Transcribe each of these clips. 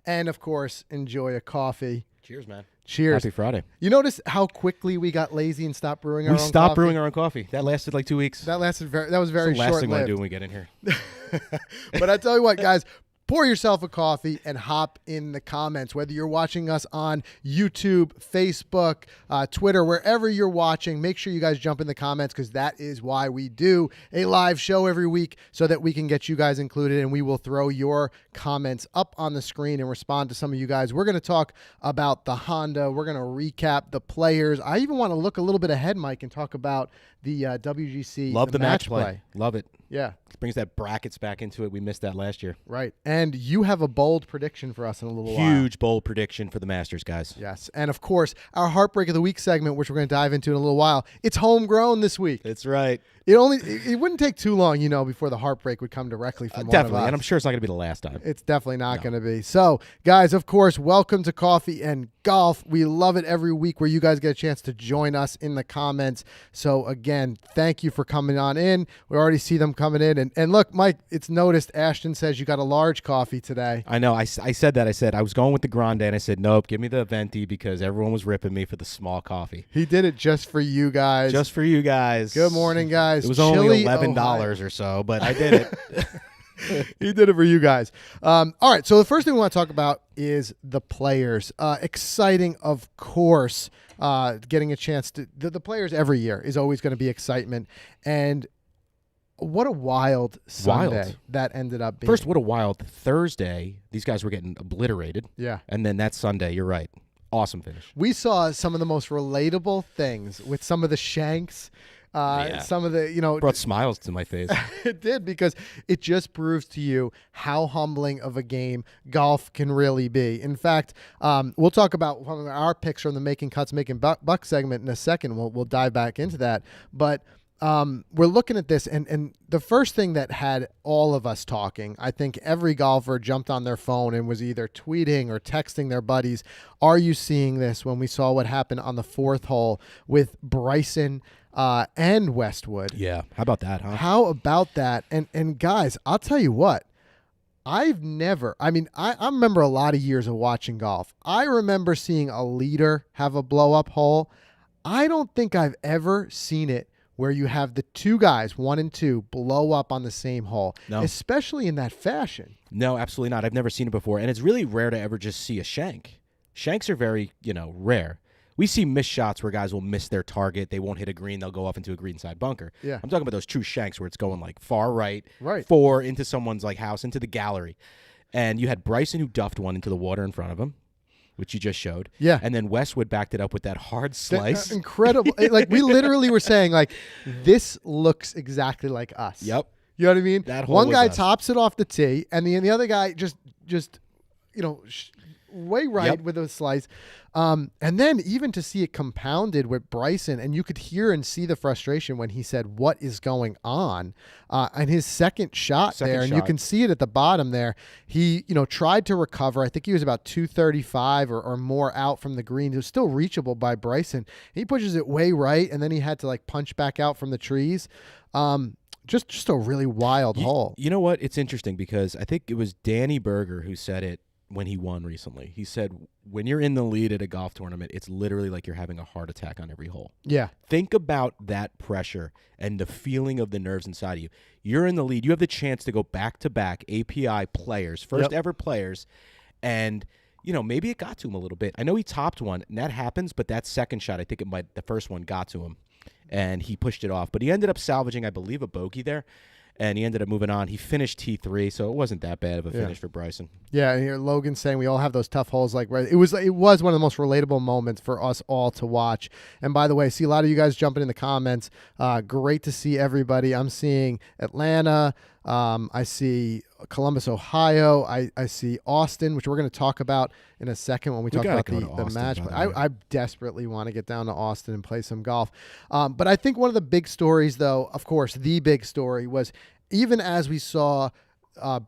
and, of course, enjoy a coffee. Cheers, man. Cheers. Happy Friday. You notice how quickly we got lazy and stopped brewing our own coffee? We stopped brewing our own coffee. That lasted like 2 weeks. That was very short-lived. That's the last thing I do when we get in here. But I tell you what, guys, pour yourself a coffee and hop in the comments, whether you're watching us on YouTube, Facebook, Twitter, wherever you're watching. Make sure you guys jump in the comments, because that is why we do a live show every week, so that we can get you guys included, and we will throw your comments up on the screen and respond to some of you guys. We're going to talk about the Honda. We're going to recap the players. I even want to look a little bit ahead, Mike, and talk about the WGC. Love the match play. Love it. Yeah. It brings that brackets back into it. We missed that last year. Right. And you have a bold prediction for us in a little while. Huge, bold prediction for the Masters, guys. Yes. And, of course, our Heartbreak of the Week segment, which we're going to dive into in a little while, it's homegrown this week. That's right. It wouldn't take too long, before the heartbreak would come directly from one definitely, of us. And I'm sure it's not going to be the last time. It's definitely not going to be. So, guys, of course, welcome to Coffee and Golf. We love it every week where you guys get a chance to join us in the comments. So, again, thank you for coming on in. We already see them coming in. And look, Mike, it's noticed Ashton says you got a large coffee today. I know. I said that. I said I was going with the grande, and I said, nope, give me the venti, because everyone was ripping me for the small coffee. He did it just for you guys. Just for you guys. Good morning, guys. It was Chili, only $11 or so, but I did it. He did it for you guys. All right, so the first thing we want to talk about is the players. Exciting, of course, getting a chance to the players every year is always going to be excitement. And what a wild Sunday that ended up being. First, what a wild Thursday. These guys were getting obliterated. Yeah. And then that Sunday, you're right. Awesome finish. We saw some of the most relatable things with some of the shanks. Some of the, brought smiles to my face. It did, because it just proves to you how humbling of a game golf can really be. In fact, we'll talk about one of our picks from the Making Cuts, Making Bucks segment in a second. We'll dive back into that. But we're looking at this, and the first thing that had all of us talking, I think every golfer jumped on their phone and was either tweeting or texting their buddies, are you seeing this, when we saw what happened on the fourth hole with Bryson and Westwood. Yeah. How about that, huh? How about that? And guys, I'll tell you what. I remember a lot of years of watching golf. I remember seeing a leader have a blow-up hole. I don't think I've ever seen it where you have the two guys, 1 and 2, blow up on the same hole, especially in that fashion. No, absolutely not. I've never seen it before. And it's really rare to ever just see a shank. Shanks are very, rare. We see missed shots where guys will miss their target. They won't hit a green. They'll go off into a greenside bunker. Yeah. I'm talking about those true shanks where it's going like far right, 4 into someone's like house, into the gallery. And you had Bryson who duffed one into the water in front of him, which you just showed. Yeah. And then Westwood backed it up with that hard slice. Incredible. Like, we literally were saying, like, this looks exactly like us. Yep. You know what I mean? That hole one guy us. tops it off the tee, and the other guy just way right with a slice. And then even to see it compounded with Bryson, and you could hear and see the frustration when he said, what is going on? And his second shot, and you can see it at the bottom there. He, tried to recover. I think he was about 235 or more out from the green. It was still reachable by Bryson. He pushes it way right, and then he had to like punch back out from the trees. Just a really wild hole. You know what? It's interesting because I think it was Danny Berger who said it when he won recently. He said, when you're in the lead at a golf tournament, it's literally like you're having a heart attack on every hole. Yeah. Think about that pressure and the feeling of the nerves inside of you. You're in the lead. You have the chance to go back-to-back API players, first ever players, and maybe it got to him a little bit. I know he topped one, and that happens, but that second shot, I think the first one got to him, and he pushed it off. But he ended up salvaging, I believe, a bogey there. And he ended up moving on. He finished T3, so it wasn't that bad of a finish for Bryson. Yeah, and here Logan's saying we all have those tough holes. Like, it was one of the most relatable moments for us all to watch. And by the way, I see a lot of you guys jumping in the comments. Great to see everybody. I'm seeing Atlanta. I see Columbus, Ohio. I see Austin, which we're going to talk about in a second when we talk about the match. I desperately want to get down to Austin and play some golf. But I think one of the big stories, though, of course, the big story was even as we saw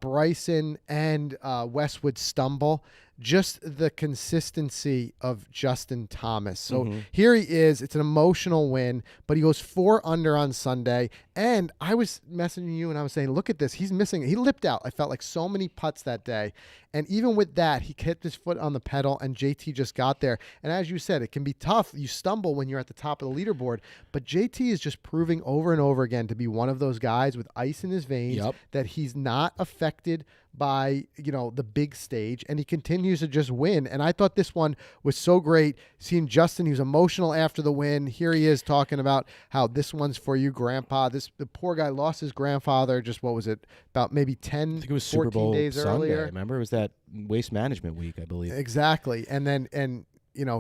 Bryson and Westwood stumble, just the consistency of Justin Thomas. So here he is. It's an emotional win, but he goes 4 under on Sunday. And I was messaging you and I was saying, look at this. He's missing. He lipped out. I felt like so many putts that day. And even with that, he kept his foot on the pedal and JT just got there. And as you said, it can be tough. You stumble when you're at the top of the leaderboard. But JT is just proving over and over again to be one of those guys with ice in his veins, that he's not affected by, the big stage, and he continues to just win. And I thought this one was so great. Seeing Justin, he was emotional after the win. Here he is talking about how this one's for you, Grandpa. The poor guy lost his grandfather just, what was it, about maybe 10, I think it was 14 Super Bowl days Sunday. earlier. Remember, it was that Waste Management Week, I believe. Exactly. And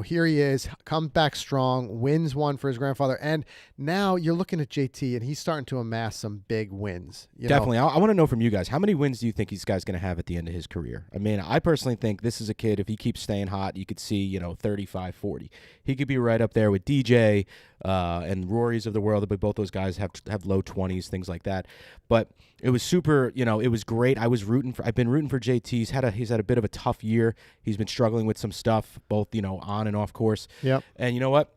here he is, comes back strong, wins one for his grandfather. And now you're looking at JT, and he's starting to amass some big wins. Definitely. I want to know from you guys, how many wins do you think this guy's going to have at the end of his career? I mean, I personally think this is a kid, if he keeps staying hot, you could see, 35, 40. He could be right up there with DJ and Rory's of the world, but both those guys have low 20s, things like that. But it was super, it was great. I've been rooting for JT. He's had a bit of a tough year. He's been struggling with some stuff, both, on and off course. Yep. And you know what?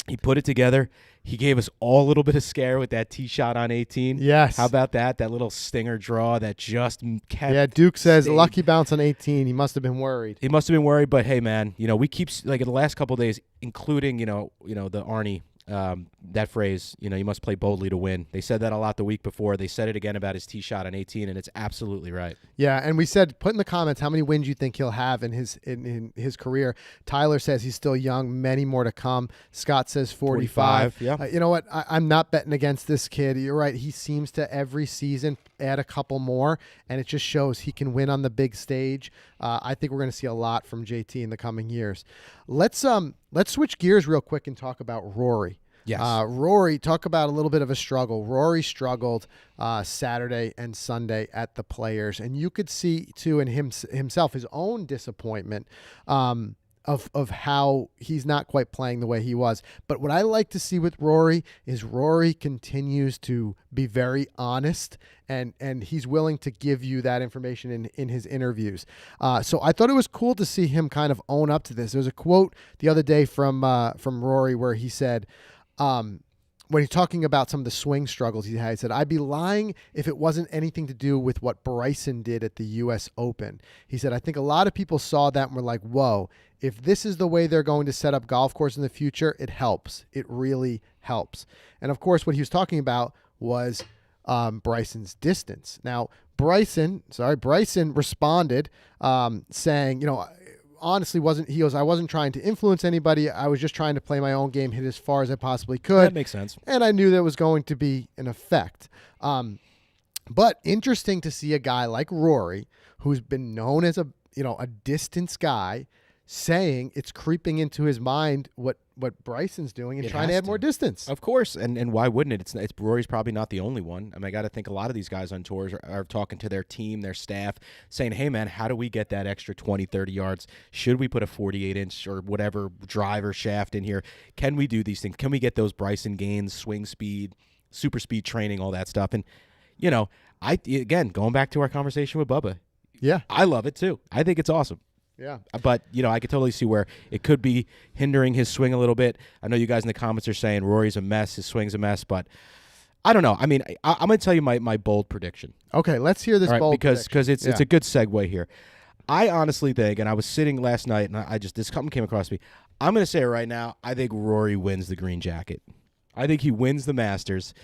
He put it together. He gave us all a little bit of scare with that tee shot on 18. Yes. How about that? That little stinger draw that just kept. Yeah, Duke says lucky bounce on 18. He must have been worried. He must have been worried, but hey, man, we keep, like, in the last couple of days, including, the Arnie, that phrase, you must play boldly to win. They said that a lot the week before. They said it again about his tee shot on 18, and it's absolutely right. Yeah, and we said, put in the comments how many wins you think he'll have in his career. Tyler says he's still young, many more to come. Scott says 45. Yeah. You know what? I'm not betting against this kid. You're right. He seems to every season add a couple more, and it just shows he can win on the big stage. I think we're going to see a lot from JT in the coming years. Let's switch gears real quick and talk about Rory. Yes. Rory, talk about a little bit of a struggle. Rory struggled Saturday and Sunday at the Players, and you could see too in himself his own disappointment of how he's not quite playing the way he was. But what I like to see with Rory is Rory continues to be very honest, and he's willing to give you that information in his interviews. So I thought it was cool to see him kind of own up to this. There was a quote the other day from Rory where he said, when he's talking about some of the swing struggles he said, I'd be lying if it wasn't anything to do with what Bryson did at the U.S. Open. He said, I think a lot of people saw that and were like, whoa, if this is the way they're going to set up golf course in the future, it helps. It really helps. And of course, what he was talking about was Bryson's distance. Now, Bryson responded saying, honestly he goes, I wasn't trying to influence anybody. I was just trying to play my own game, hit as far as I possibly could. That makes sense. And I knew that was going to be an effect. But interesting to see a guy like Rory, who's been known as a distance guy, saying it's creeping into his mind what Bryson's doing and trying to add more distance. Of course, and why wouldn't it? It's Rory's probably not the only one. I mean, I got to think a lot of these guys on tours are talking to their team, their staff, saying, hey, man, how do we get that extra 20, 30 yards? Should we put a 48-inch or whatever driver shaft in here? Can we do these things? Can we get those Bryson gains, swing speed, super speed training, all that stuff? And, again, going back to our conversation with Bubba, yeah, I love it too. I think it's awesome. Yeah. But, I could totally see where it could be hindering his swing a little bit. I know you guys in the comments are saying Rory's a mess, his swing's a mess, but I don't know. I mean, I'm going to tell you my bold prediction. Okay, let's hear this bold prediction. Because it's a good segue here. I honestly think, and I was sitting last night, and this something came across me. I'm going to say it right now. I think Rory wins the green jacket. I think he wins the Masters.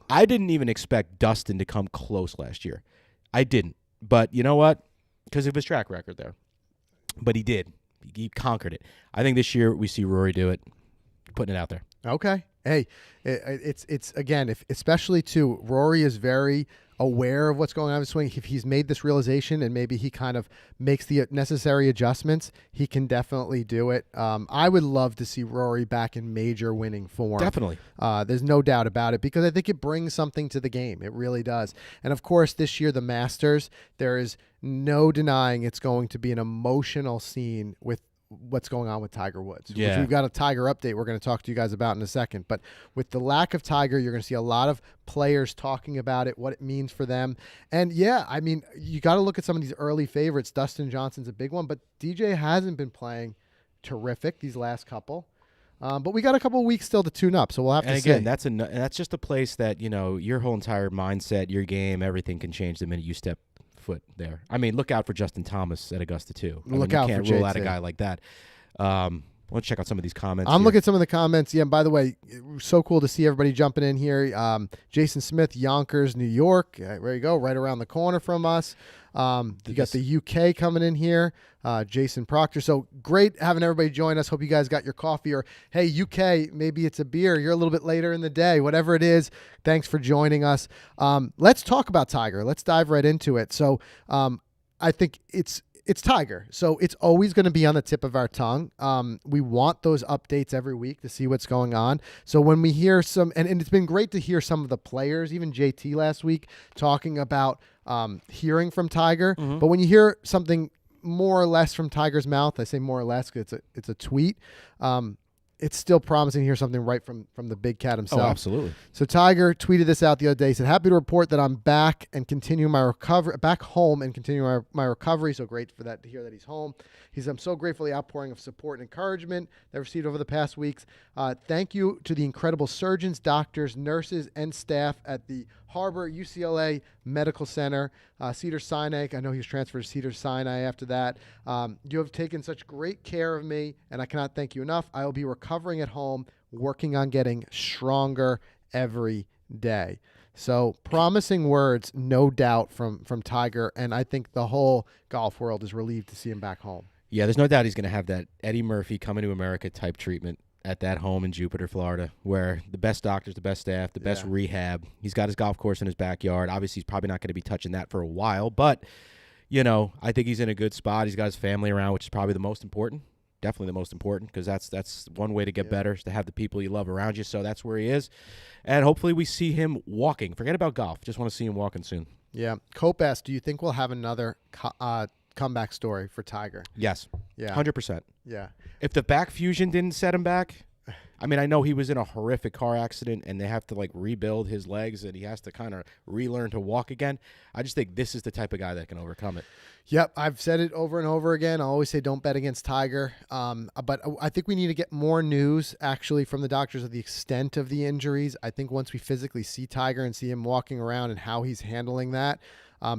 I didn't even expect Dustin to come close last year. I didn't. But you know what? Because of his track record there. But he did. He conquered it. I think this year we see Rory do it. Putting it out there. Okay. Hey, it's again, especially too, Rory is very aware of what's going on in his swing. If he's made this realization and maybe he kind of makes the necessary adjustments, he can definitely do it. I would love to see Rory back in major winning form. Definitely. There's no doubt about it, because I think it brings something to the game. It really does. And of course, this year, the Masters, there is no denying it's going to be an emotional scene with what's going on with Tiger Woods. Yeah. Which we've got a Tiger update we're going to talk to you guys about in a second. But with the lack of Tiger, you're going to see a lot of players talking about it, what it means for them. And yeah, I mean, you got to look at some of these early favorites. Dustin Johnson's a big one, but DJ hasn't been playing terrific these last couple. But we got a couple of weeks still to tune up, so we'll have to see. And again, that's just a place that, your whole entire mindset, your game, everything can change the minute you step foot there. I mean, look out for Justin Thomas at Augusta too. You can't rule out a guy like that. Let's check out some of these comments. I'm looking at some of the comments. Yeah, and by the way, so cool to see everybody jumping in here. Jason Smith, Yonkers, New York. There you go, right around the corner from us. You got the UK coming in here. Jason Proctor. So great having everybody join us. Hope you guys got your coffee, or hey, UK, maybe it's a beer. You're a little bit later in the day, whatever it is. Thanks for joining us. Let's talk about Tiger. Let's dive right into it. So I think it's Tiger. So it's always going to be on the tip of our tongue. We want those updates every week to see what's going on. So when we hear some, and it's been great to hear some of the players, even JT last week, talking about hearing from Tiger. Mm-hmm. But when you hear something more or less from Tiger's mouth, I say more or less because it's a tweet, it's still promising to hear something right from the big cat himself. Oh, absolutely. So Tiger tweeted this out the other day. He said, happy to report that I'm back and continue my recovery, back home and continue my recovery. So great for that to hear that he's home. He said, I'm so grateful for the outpouring of support and encouragement that I've received over the past weeks. Thank you to the incredible surgeons, doctors, nurses, and staff at the Harbor UCLA Medical Center, Cedars-Sinai. I know he was transferred to Cedars-Sinai after that. You have taken such great care of me, and I cannot thank you enough. I will be recovering at home, working on getting stronger every day. So promising words, no doubt, from Tiger, and I think the whole golf world is relieved to see him back home. Yeah, there's no doubt he's going to have that Eddie Murphy coming to America type treatment at that home in Jupiter, Florida, where the best doctors, the best staff, the best rehab. He's got his golf course in his backyard. Obviously, he's probably not going to be touching that for a while, but, I think he's in a good spot. He's got his family around, which is probably the most important. Definitely the most important, because that's one way to get better, is to have the people you love around you. So that's where he is. And hopefully we see him walking. Forget about golf. Just want to see him walking soon. Yeah. Cope asked, do you think we'll have another comeback story for Tiger? Yes. Yeah. 100%. Yeah. If the back fusion didn't set him back, I mean, I know he was in a horrific car accident and they have to rebuild his legs and he has to kind of relearn to walk again. I just think this is the type of guy that can overcome it. Yep, I've said it over and over again. I always say don't bet against Tiger. But I think we need to get more news, actually, from the doctors of the extent of the injuries. I think once we physically see Tiger and see him walking around and how he's handling that,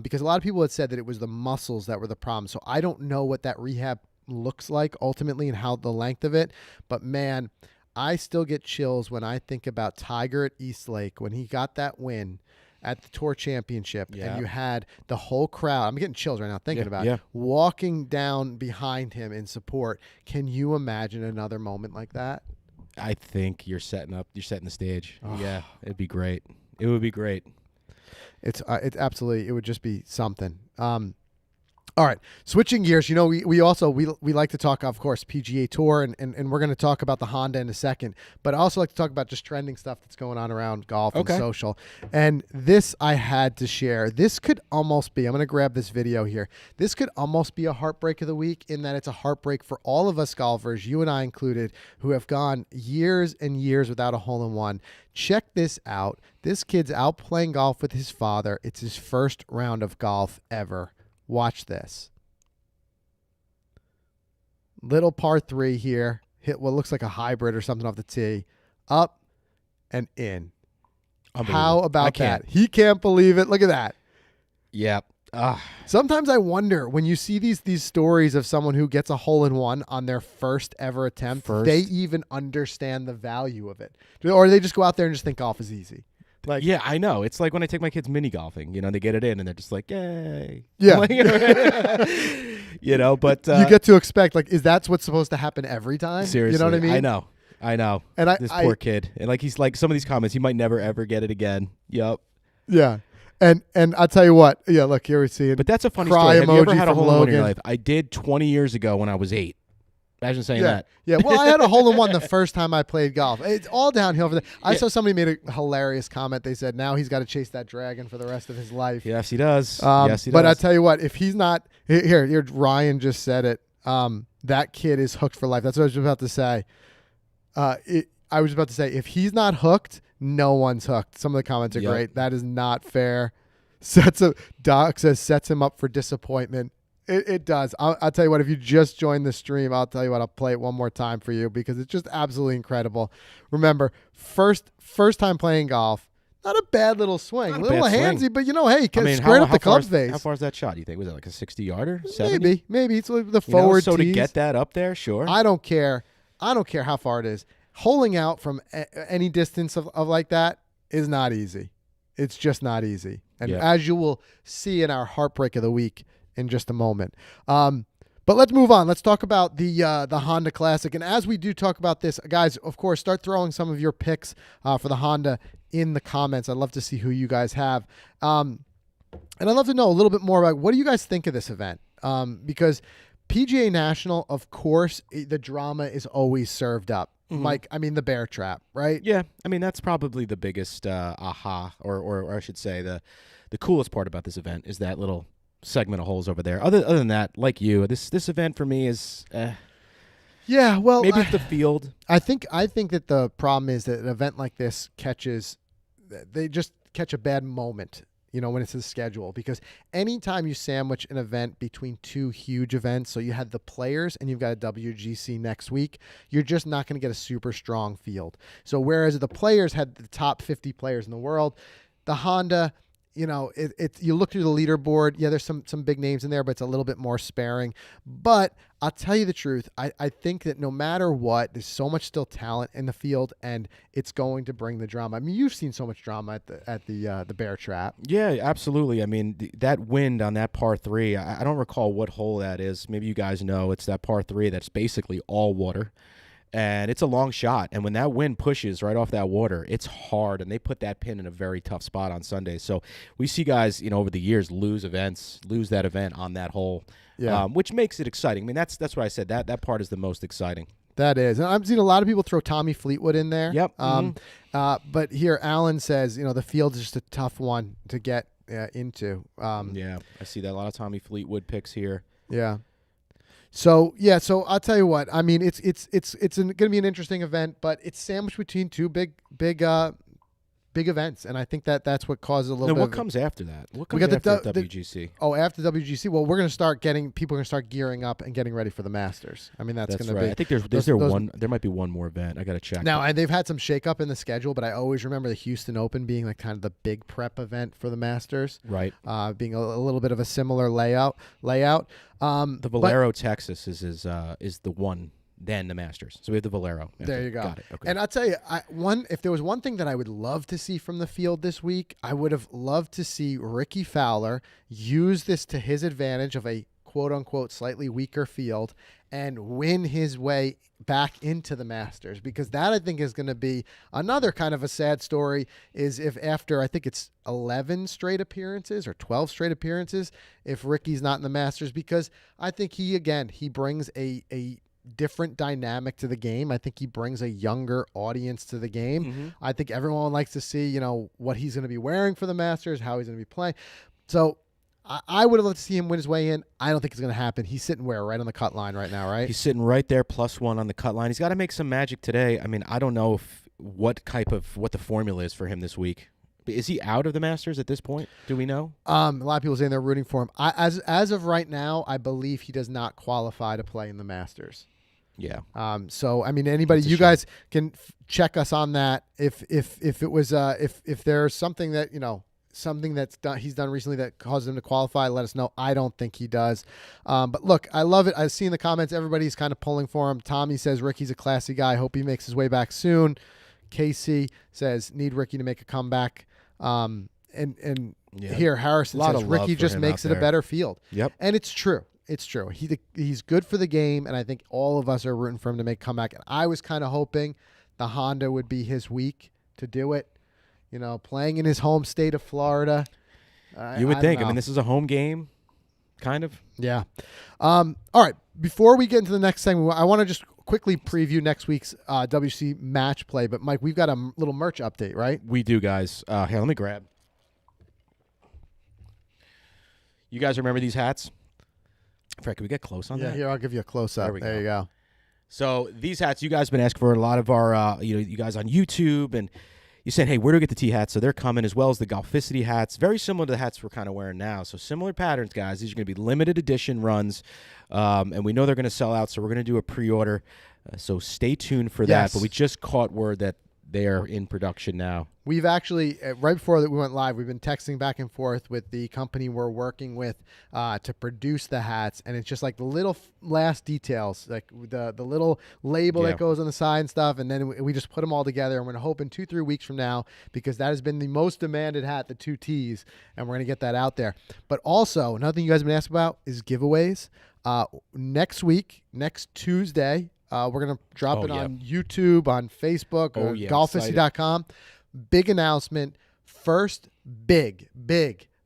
because a lot of people had said that it was the muscles that were the problem. So I don't know what that rehab looks like ultimately and how the length of it. But, man, I still get chills when I think about Tiger at Eastlake when he got that win at the Tour Championship, and you had the whole crowd. I'm getting chills right now thinking about it. Walking down behind him in support. Can you imagine another moment like that? I think you're setting the stage. Oh. Yeah, it'd be great. It would be great. It's absolutely, it would just be something. All right, switching gears, we also like to talk, of course, PGA Tour, and we're going to talk about the Honda in a second, but I also like to talk about just trending stuff that's going on around golf and social. And this I had to share. This could almost be, I'm going to grab this video here. This could almost be a heartbreak of the week in that it's a heartbreak for all of us golfers, you and I included, who have gone years and years without a hole-in-one. Check this out. This kid's out playing golf with his father. It's his first round of golf ever. Watch this. Little par 3 here. Hit what looks like a hybrid or something off the tee. Up and in. How about that? He can't believe it. Look at that. Yep. Sometimes I wonder when you see these stories of someone who gets a hole-in-one on their first ever attempt, they even understand the value of it. Or they just go out there and just think golf is easy. Yeah, I know. It's like when I take my kids mini golfing. They get it in and they're just like, yay. Yeah. But you get to expect, is that what's supposed to happen every time? Seriously. You know what I mean? I know. And this poor kid. And he's like, some of these comments, he might never ever get it again. Yep. Yeah. And I'll tell you what. Yeah, look, here we see it. But that's a funny story. Have you ever had a hole-in-one in your life? I did 20 years ago when I was 8. Imagine saying that. Yeah, well, I had a hole-in-one the first time I played golf. It's all downhill for that. I saw somebody made a hilarious comment. They said now he's got to chase that dragon for the rest of his life. Yes, he does. But I tell you what, if he's not here, Ryan just said it. That kid is hooked for life. That's what I was about to say. I was about to say, if he's not hooked, no one's hooked. Some of the comments are great. That is not fair. Doc says sets him up for disappointment. It does. I'll tell you what, if you just joined the stream, I'll tell you what, I'll play it one more time for you because it's just absolutely incredible. Remember, first time playing golf, not a bad little swing. A little handsy, but hey, squared up the club face. How far is that shot? You think was it like a 60-yarder? 70? Maybe it's like the forward so tees. To get that up there, sure. I don't care how far it is. Holing out from any distance of like that is not easy. It's just not easy. And as you will see in our heartbreak of the week in just a moment. But let's move on. Let's talk about the Honda Classic. And as we do talk about this, guys, of course, start throwing some of your picks for the Honda in the comments. I'd love to see who you guys have. And I'd love to know a little bit more about what do you guys think of this event? Because PGA National, of course, the drama is always served up. Mm-hmm. Mike, the bear trap, right? Yeah. That's probably the biggest aha, or I should say the coolest part about this event is that little segment of holes over there. Other than that, like you, this event for me is yeah, well, maybe it's the field. I think that the problem is that an event like this they just catch a bad moment, when it's a schedule, because anytime you sandwich an event between two huge events, so you had the Players and you've got a WGC next week, you're just not going to get a super strong field. So whereas the Players had the top 50 players in the world, the Honda, you look through the leaderboard. Yeah, there's some big names in there, but it's a little bit more sparing. But I'll tell you the truth. I think that no matter what, there's so much still talent in the field, and it's going to bring the drama. You've seen so much drama at the bear trap. Yeah, absolutely. That wind on that par 3. I don't recall what hole that is. Maybe you guys know. It's that par 3 that's basically all water. And it's a long shot. And when that wind pushes right off that water, it's hard. And they put that pin in a very tough spot on Sunday. So we see guys, over the years lose that event on that hole, which makes it exciting. That's what I said. That part is the most exciting. That is. And I've seen a lot of people throw Tommy Fleetwood in there. Yep. But here, Alan says, the field is just a tough one to get into. I see that. A lot of Tommy Fleetwood picks here. Yeah. So I'll tell you what. It's going to be an interesting event, but it's sandwiched between two big events, and I think that's what causes a little bit. What comes after that? What comes after WGC? After WGC, well, we're going to start people are going to start gearing up and getting ready for the Masters. That's going to be. I think there might be one more event. I got to check. Now, and they've had some shakeup in the schedule, but I always remember the Houston Open being like kind of the big prep event for the Masters. Right. Being a little bit of a similar layout. The Valero, Texas is the one. Then the Masters. So we have the Valero. There you go. Got it. Okay. And I'll tell you, if there was one thing that I would love to see from the field this week, I would have loved to see Ricky Fowler use this to his advantage of a quote-unquote slightly weaker field and win his way back into the Masters, because that I think is going to be another kind of a sad story, is if after I think it's 11 straight appearances or 12 straight appearances, if Ricky's not in the Masters, because I think he brings a different dynamic to the game. I think he brings a younger audience to the game. Mm-hmm. I think everyone likes to see, what he's going to be wearing for the Masters, how he's going to be playing. So I would have loved to see him win his way in. I don't think it's going to happen. He's sitting right on the cut line right now, right? He's sitting right there, +1 on the cut line. He's got to make some magic today. I don't know what the formula is for him this week. Is he out of the Masters at this point? Do we know? A lot of people saying they're rooting for him. As of right now, I believe he does not qualify to play in the Masters. Yeah. So anybody, you guys can check us on that. If it was if there's something that something he's done recently that caused him to qualify, let us know. I don't think he does. But look, I love it. I've seen the comments. Everybody's kind of pulling for him. Tommy says Ricky's a classy guy. Hope he makes his way back soon. Casey says need Ricky to make a comeback. Here Harrison says Ricky just makes it a better field. Yep. And it's true. It's true. He's good for the game, and I think all of us are rooting for him to make a comeback. And I was kind of hoping the Honda would be his week to do it. Playing in his home state of Florida. You would think. This is a home game, kind of. Yeah. All right. Before we get into the next segment, I want to just quickly preview next week's WC match play. But, Mike, we've got a little merch update, right? We do, guys. Here, let me grab. You guys remember these hats? Fred, can we get close on Yeah, that? here, I'll give you a close-up. There you go. So these hats, you guys have been asking for a lot of our, you guys on YouTube, and you said, hey, where do we get the T-hats? So they're coming, as well as the Golficity hats. Very similar to the hats we're kind of wearing now. So similar patterns, guys. These are going to be limited edition runs, and we know they're going to sell out, so we're going to do a pre-order. So stay tuned for that. But we just caught word that they are in production now. We've actually, right before that we went live, we've been texting back and forth with the company we're working with to produce the hats, and it's just like the little last details, like the little label that goes on the side and stuff, and then we just put them all together, and we're going to hope in 2-3 weeks from now, because that has been the most demanded hat, the 2 T's, and we're going to get that out there. But also, another thing you guys have been asked about is giveaways. Next week, next Tuesday, we're going to drop it on YouTube, on Facebook, or Golficity.com. Big announcement. First big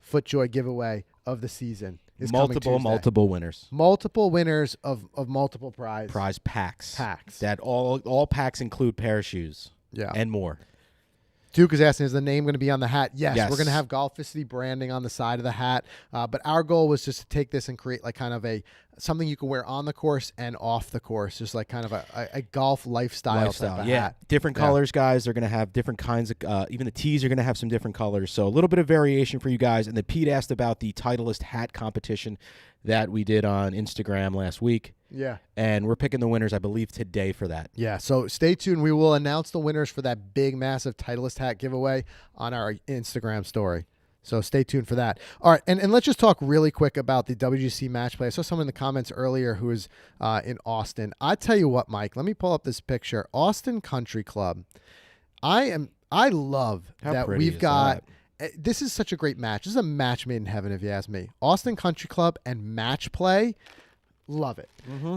FootJoy giveaway of the season is coming Tuesday. Multiple winners. Multiple winners of multiple prize packs. Packs. That all packs include pair of shoes. Yeah. And more. Duke is asking, is the name going to be on the hat? Yes. We're going to have Golficity branding on the side of the hat. But our goal was just to take this and create like kind of something you can wear on the course and off the course, just like kind of a golf lifestyle type of hat. Different colors, guys. They're going to have different kinds of, even the tees are going to have some different colors. So a little bit of variation for you guys. And then Pete asked about the Titleist Hat Competition that we did on Instagram last week. Yeah. And we're picking the winners, I believe, today for that. Yeah, so stay tuned. We will announce the winners for that big, massive Titleist hat giveaway on our Instagram story. So stay tuned for that. All right, and let's just talk really quick about the WGC match play. I saw someone in the comments earlier who was in Austin. I tell you what, Mike, let me pull up this picture. Austin Country Club. I love that we've got. This is such a great match. This is a match made in heaven, if you ask me. Austin Country Club and match play. Love it.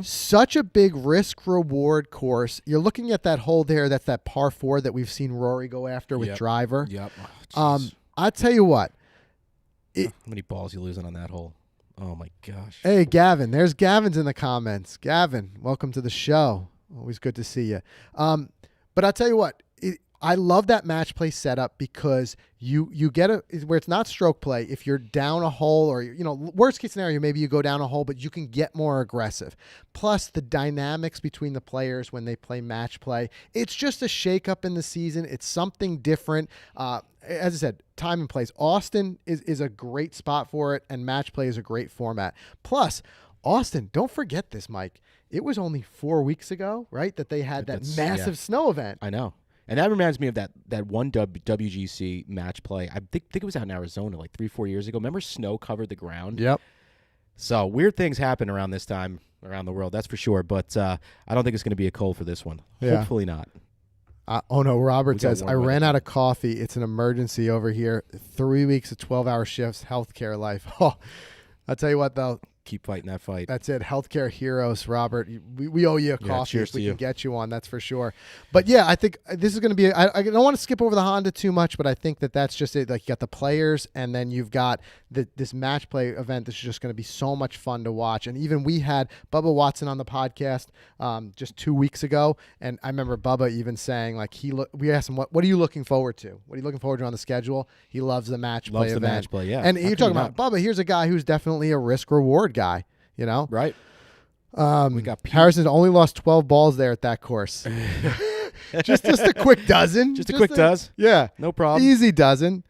Such a big risk-reward course. You're looking at that hole there. That's that par 4 that we've seen Rory go after with driver. Yep. I tell you what. How many balls you losing on that hole? Oh, my gosh. Hey, Gavin. There's Gavin's in the comments. Gavin, welcome to the show. Always good to see you. But I'll tell you what. I love that match play setup because you get where it's not stroke play. If you're down a hole or, worst case scenario, maybe you go down a hole, but you can get more aggressive. Plus the dynamics between the players when they play match play. It's just a shakeup in the season. It's something different. As I said, time and place. Austin is a great spot for it, and match play is a great format. Plus, Austin, don't forget this, Mike. It was only 4 weeks ago, right, that they had that massive snow event. I know. And that reminds me of that one WGC match play. I think it was out in Arizona like 3-4 years ago. Remember snow covered the ground? Yep. So weird things happen around this time around the world, that's for sure. But I don't think it's going to be a cold for this one. Yeah. Hopefully not. Oh, no. Robert says, I ran out of coffee. It's an emergency over here. 3 weeks of 12-hour shifts, healthcare life. Oh, I'll tell you what, though. Keep fighting that fight. That's it. Healthcare heroes, Robert. We owe you a coffee if we can get you one. That's for sure. But yeah, I think this is going to be. I don't want to skip over the Honda too much, but I think that's just it. Like you got the players, and then you've got this match play event. This is just going to be so much fun to watch. And even we had Bubba Watson on the podcast just 2 weeks ago, and I remember Bubba even saying like we asked him what are you looking forward to? What are you looking forward to on the schedule? He loves the match play event. Match play, yeah. And you're talking about Bubba. Here's a guy who's definitely a risk reward guy. Right. We got Harrison's only lost 12 balls there at that course. just a quick dozen. Just a quick dozen. Yeah. No problem. Easy dozen.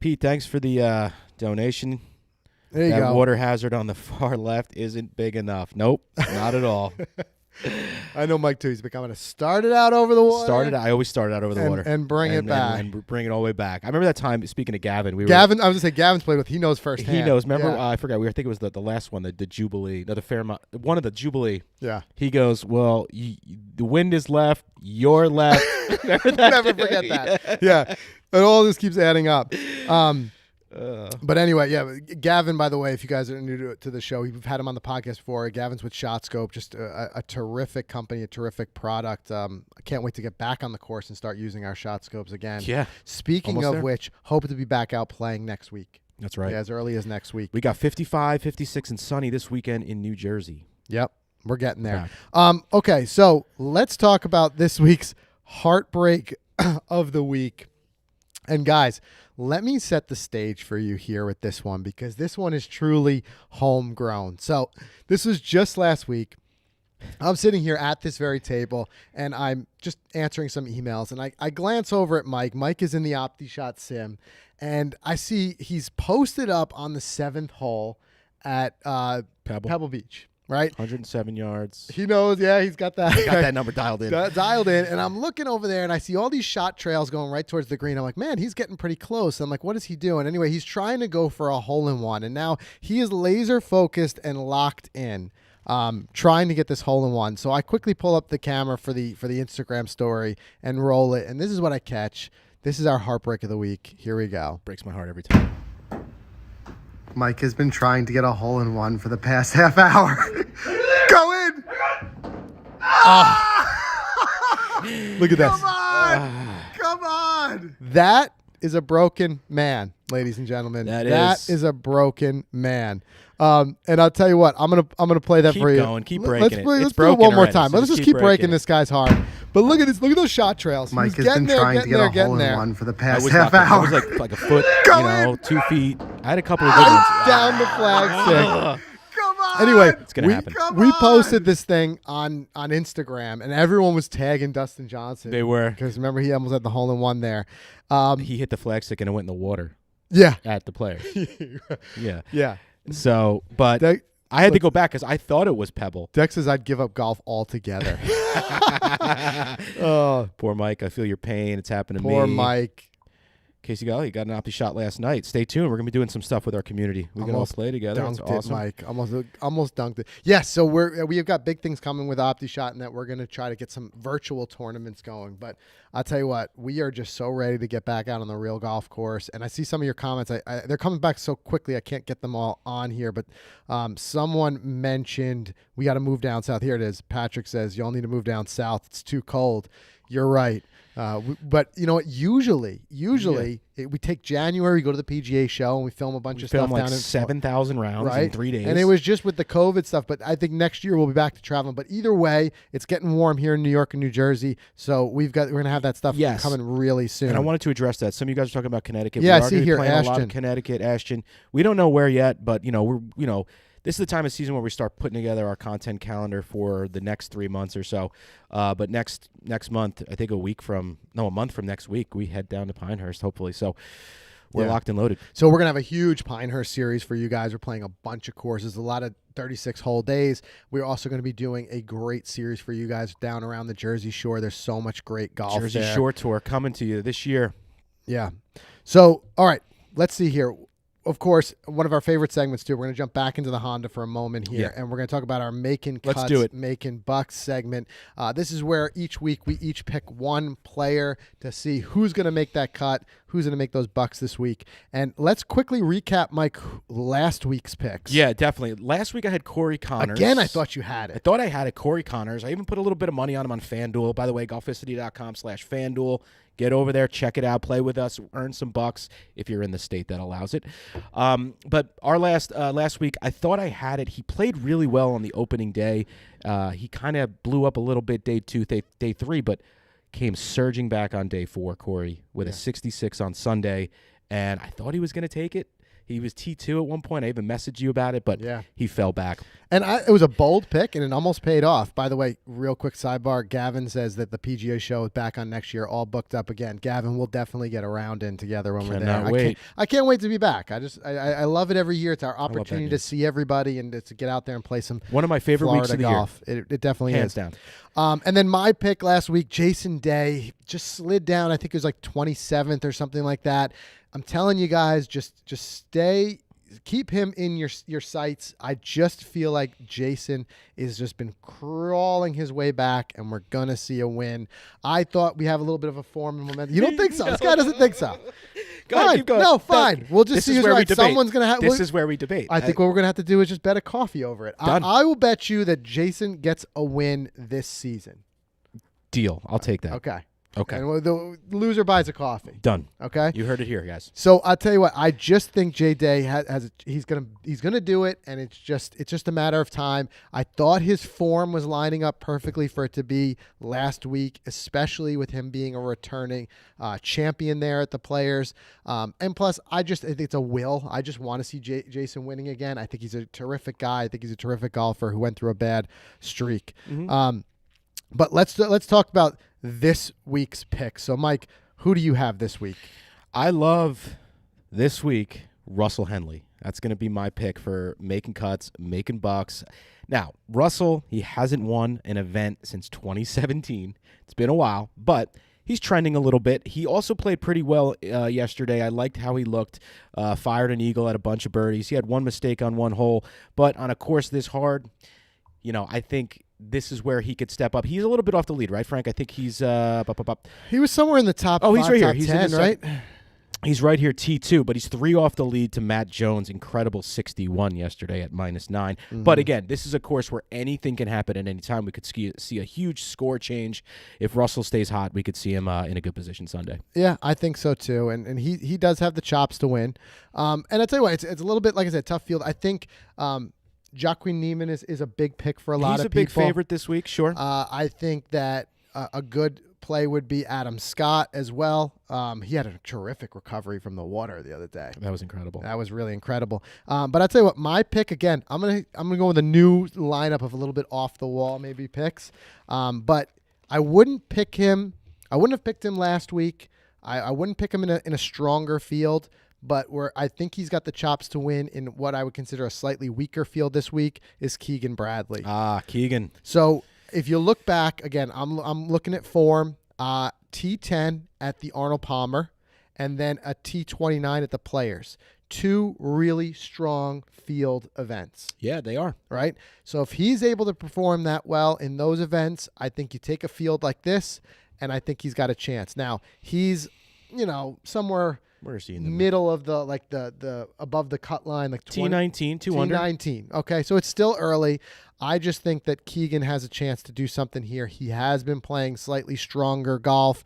Pete, thanks for the donation. There you go. That water hazard on the far left isn't big enough. Nope, not at all. I know Mike too. He's becoming started out over the water. I always started out over the water and bring it back and bring it all the way back. I remember that time. Speaking of Gavin, I was gonna say Gavin's played with. He knows firsthand. He knows. Remember, I forgot. I think it was the last one, the Jubilee, the Fairmont, one of the Jubilee. Yeah. He goes, well, the wind is left. You're left. Remember that? Never forget that. Yeah. And all this keeps adding up. But anyway, yeah, Gavin, by the way, if you guys are new to the show, we've had him on the podcast before. Gavin's with ShotScope, just a terrific company, a terrific product. I can't wait to get back on the course and start using our ShotScopes again. Yeah. Speaking of which, hope to be back out playing next week. That's right. Yeah, as early as next week. We got 55, 56, and sunny this weekend in New Jersey. Yep, we're getting there. Okay, so let's talk about this week's heartbreak of the week. And guys, let me set the stage for you here with this one, because this one is truly homegrown. So this was just last week. I'm sitting here at this very table, and I'm just answering some emails, and I glance over at Mike. Mike is in the OptiShot sim, and I see he's posted up on the 7th hole at Pebble Beach. Right, 107 yards. He knows, yeah, he's got that. Got that number dialed in. And I'm looking over there, and I see all these shot trails going right towards the green. I'm like, man, he's getting pretty close. I'm like, what is he doing? Anyway, he's trying to go for a hole-in-one, and now he is laser-focused and locked in, trying to get this hole-in-one. So I quickly pull up the camera for the Instagram story and roll it, and this is what I catch. This is our heartbreak of the week. Here we go. Breaks my heart every time. Mike has been trying to get a hole-in-one for the past half hour. Go in! Look at this. Come on! Come on! That is a broken man, ladies and gentlemen. That is a broken man. And I'll tell you what, I'm gonna play that for you. Keep breaking it. Let's do it one more time. Let's just keep breaking this guy's heart. But look at this. Look at those shot trails. Mike has been trying to get a hole-in-one for the past half hour. I was like a foot, 2 feet. I had a couple of good ones. Down the flagstick. Come on. Anyway, it's gonna happen. We posted this thing on Instagram, and everyone was tagging Dustin Johnson. They were, because remember, he almost had the hole-in-one there. He hit the flagstick and it went in the water. Yeah, at the player. Yeah. So, but I had to go back because I thought it was Pebble. Dex says I'd give up golf altogether. Poor Mike. I feel your pain. It's happened to me. Poor Mike. Casey Golly got an opti shot last night. Stay tuned. We're going to be doing some stuff with our community. We can all play together. It's awesome. Mike. Almost dunked it. Yes, so we've got big things coming with OptiShot, and that we're going to try to get some virtual tournaments going. But I'll tell you what, we are just so ready to get back out on the real golf course. And I see some of your comments. They're coming back so quickly, I can't get them all on here. But someone mentioned we got to move down south. Here it is. Patrick says, y'all need to move down south. It's too cold. You're right. But you know what? Usually we take January, go to the PGA show, and we film a bunch of stuff like down in 7,000 rounds in 3 days. And it was just with the COVID stuff. But I think next year we'll be back to traveling. But either way, it's getting warm here in New York and New Jersey, so we're gonna have that stuff coming really soon. And I wanted to address that. Some of you guys are talking about Connecticut. Yeah, we I see here, playing Ashton. A lot of Connecticut, Ashton. We don't know where yet, but this is the time of season where we start putting together our content calendar for the next 3 months or so. But next month, I think a month from next week, we head down to Pinehurst, hopefully. So we're locked and loaded. So we're going to have a huge Pinehurst series for you guys. We're playing a bunch of courses, a lot of 36-hole days. We're also going to be doing a great series for you guys down around the Jersey Shore. There's so much great golf Jersey there. Shore Tour coming to you this year. Yeah. So, all right, let's see here. Of course, one of our favorite segments, too. We're going to jump back into the Honda for a moment here, and we're going to talk about our Making Cuts, Making Bucks segment. This is where each week we each pick one player to see who's going to make that cut, who's going to make those bucks this week. And let's quickly recap, Mike, last week's picks. Yeah, definitely. Last week I had Corey Connors. Again, I thought you had it. I thought I had it, Corey Connors. I even put a little bit of money on him on FanDuel. By the way, golficity.com/FanDuel. Get over there, check it out, play with us, earn some bucks if you're in the state that allows it. But our last week, I thought I had it. He played really well on the opening day. He kind of blew up a little bit day 2, day 3, but came surging back on day 4, Corey, with a 66 on Sunday. And I thought he was going to take it. He was T2 at one point. I even messaged you about it, but he fell back. And it was a bold pick, and it almost paid off. By the way, real quick sidebar, Gavin says that the PGA show is back on next year, all booked up again. Gavin, we'll definitely get around in together when we're there. Wait. I can't wait to be back. I love it every year. It's our opportunity to see everybody and to get out there and play some one of my favorite Florida weeks of the golf. year. It definitely Hands is. down. And then my pick last week, Jason Day, just slid down. I think it was like 27th or something like that. I'm telling you guys, just keep him in your sights. I just feel like Jason has just been crawling his way back, and we're gonna see a win. I thought we have a little bit of a form and momentum. You don't think so? This guy doesn't think so. Fine. No, fine. We'll just see who's right. Someone's gonna have. This is where we debate. I think what we're gonna have to do is just bet a coffee over it. I will bet you that Jason gets a win this season. Deal. I'll take that. Okay. Okay. And the loser buys a coffee. Done. Okay. You heard it here, guys. So I'll tell you what. I just think J Day he's gonna do it, and it's just a matter of time. I thought his form was lining up perfectly for it to be last week, especially with him being a returning champion there at the Players. And plus, I think it's a will. I just want to see Jason winning again. I think he's a terrific guy. I think he's a terrific golfer who went through a bad streak. Mm-hmm. But let's talk about this week's pick. So, Mike, who do you have this week? I love this week Russell Henley. That's going to be my pick for making cuts, making bucks. Now, Russell, he hasn't won an event since 2017. It's been a while, but he's trending a little bit. He also played pretty well yesterday. I liked how he looked. Fired an eagle at a bunch of birdies. He had one mistake on one hole, but on a course this hard, I think this is where he could step up. He's a little bit off the lead, right, Frank? I think he's He was somewhere in the top. Oh, he's right here. He's 10, right? He's right here, T2, but he's 3 off the lead to Matt Jones' incredible 61 yesterday at -9. Mm-hmm. But again, this is a course where anything can happen at any time. We could see a huge score change. If Russell stays hot, we could see him in a good position Sunday. Yeah, I think so too. And he does have the chops to win. And I'll tell you what, it's a little bit, like I said, tough field. I think Joaquin Niemann is a big pick for a lot of people. He's a big favorite this week, sure. I think that a good play would be Adam Scott as well. He had a terrific recovery from the water the other day. That was incredible. That was really incredible. But I'll tell you what, my pick again, I'm gonna go with a new lineup of a little bit off the wall maybe picks. But I wouldn't pick him. I wouldn't have picked him last week. I wouldn't pick him in a stronger field. But where I think he's got the chops to win in what I would consider a slightly weaker field this week is Keegan Bradley. Keegan. So if you look back, again, I'm looking at form, T10 at the Arnold Palmer, and then a T29 at the Players. 2 really strong field events. Yeah, they are. Right? So if he's able to perform that well in those events, I think you take a field like this, and I think he's got a chance. Now, he's, somewhere... Where is he in the middle of the above the cut line, like T19, 2 under. T19. Okay, so it's still early. I just think that Keegan has a chance to do something here. He has been playing slightly stronger golf.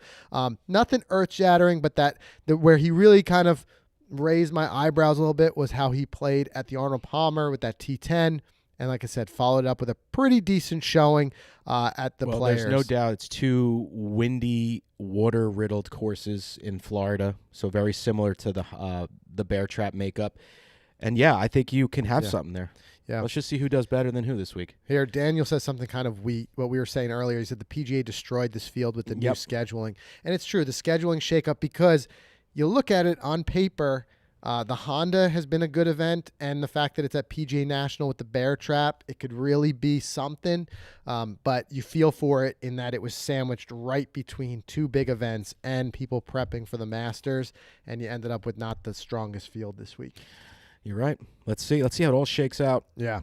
Nothing earth-shattering, but where he really kind of raised my eyebrows a little bit was how he played at the Arnold Palmer with that T10. And like I said, followed up with a pretty decent showing at the Players. There's no doubt it's 2 windy, water-riddled courses in Florida, so very similar to the Bear Trap makeup. And, yeah, I think you can have something there. Yeah. Let's just see who does better than who this week. Here, Daniel says something kind of what we were saying earlier. He said the PGA destroyed this field with the new scheduling. And it's true, the scheduling shakeup, because you look at it on paper – the Honda has been a good event, and the fact that it's at PGA National with the Bear Trap, it could really be something. But you feel for it in that it was sandwiched right between 2 big events and people prepping for the Masters, and you ended up with not the strongest field this week. You're right. Let's see how it all shakes out. Yeah.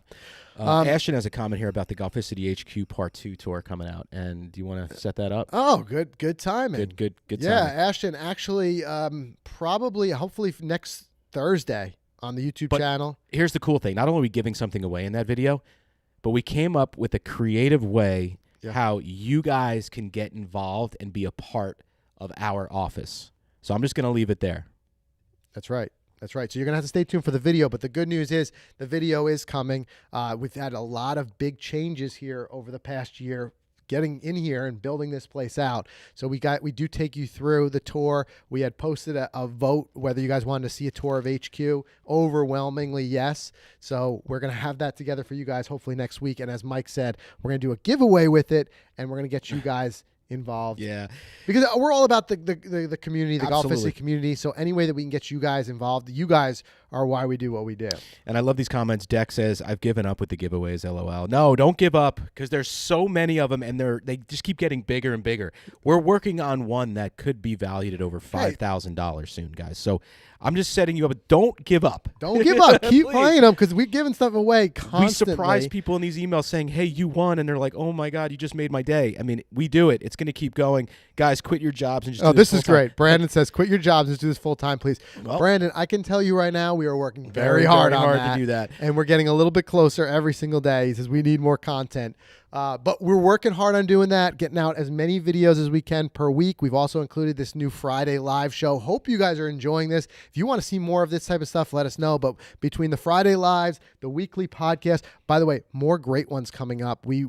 Ashton has a comment here about the Golficity HQ Part 2 tour coming out, and do you want to set that up? Oh, good timing. Good timing. Yeah, Ashton, actually, hopefully next Thursday on the YouTube channel. Here's the cool thing. Not only are we giving something away in that video, but we came up with a creative way how you guys can get involved and be a part of our office. So I'm just going to leave it there. That's right. So you're going to have to stay tuned for the video, but the good news is the video is coming. We've had a lot of big changes here over the past year, getting in here and building this place out. So we do take you through the tour. We had posted a vote whether you guys wanted to see a tour of HQ. Overwhelmingly yes. So we're going to have that together for you guys hopefully next week. And as Mike said, we're going to do a giveaway with it, and we're going to get you guys involved. Yeah. Because we're all about the community, the Absolutely. Golficity community. So any way that we can get you guys involved, you guys are why we do what we do. And I love these comments. Deck says, I've given up with the giveaways, LOL. No, don't give up, because there's so many of them, and they just keep getting bigger and bigger. We're working on one that could be valued at over $5,000 soon, guys. So I'm just setting you up. Don't give up. Don't give up. Keep playing them, because we're giving stuff away constantly. We surprise people in these emails saying, hey, you won, and they're like, oh, my God, you just made my day. I mean, we do it. It's going to keep going. Guys, quit your jobs and just do this is great. Brandon says, quit your jobs and just do this full time, please. Well, Brandon, I can tell you right now, We are working very hard to do that. And we're getting a little bit closer every single day. He says we need more content. But we're working hard on doing that, getting out as many videos as we can per week. We've also included this new Friday live show. Hope you guys are enjoying this. If you want to see more of this type of stuff, let us know. But between the Friday lives, the weekly podcast, by the way, more great ones coming up. We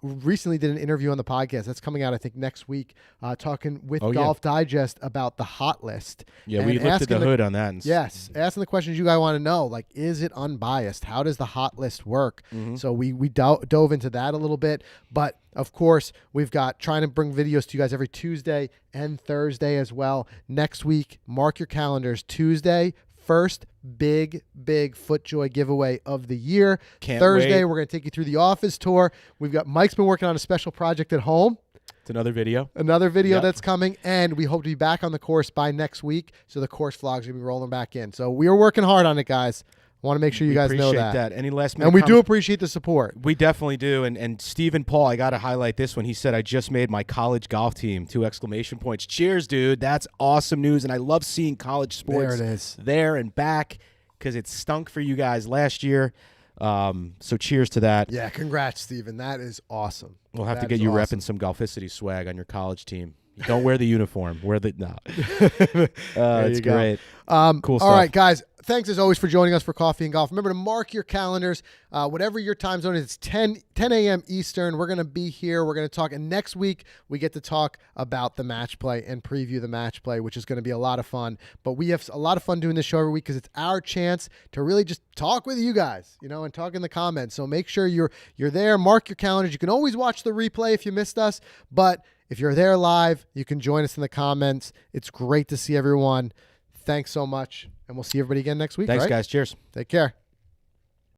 recently did an interview on the podcast that's coming out, I think, next week, talking with Golf Digest about the hot list. Yeah, we lifted the hood on that. Yes, asking the questions you guys want to know, like, is it unbiased? How does the hot list work? So we dove into that a little bit. But, of course, we've got trying to bring videos to you guys every Tuesday and Thursday as well. Next week, mark your calendars, Tuesday, first big FootJoy giveaway of the year. Thursday, we're going to take you through the office tour. We've got Mike's been working on a special project at home. It's another video. That's coming, and we hope to be back on the course by next week. So the course vlogs are going to be rolling back in. So we are working hard on it, guys. I want to make sure you guys know that. Any last minute and we do appreciate the support. We definitely do. And Stephen Paul, I got to highlight this one. He said, I just made my college golf team, 2 exclamation points. Cheers, dude. That's awesome news. And I love seeing college sports there and back because it stunk for you guys last year. So cheers to that. Yeah, congrats, Stephen. That is awesome. We'll have to get you repping some Golficity swag on your college team. Don't wear the uniform. Wear the it's great. Cool stuff. All right, guys. Thanks as always for joining us for Coffee and Golf. Remember to mark your calendars. Whatever your time zone is, it's 10 a.m. Eastern. We're going to be here. We're going to talk. And next week, we get to talk about the match play and preview the match play, which is going to be a lot of fun. But we have a lot of fun doing this show every week because it's our chance to really just talk with you guys, and talk in the comments. So make sure you're there. Mark your calendars. You can always watch the replay if you missed us. But if you're there live, you can join us in the comments. It's great to see everyone. Thanks so much. And we'll see everybody again next week. Thanks, right? guys. Cheers. Take care.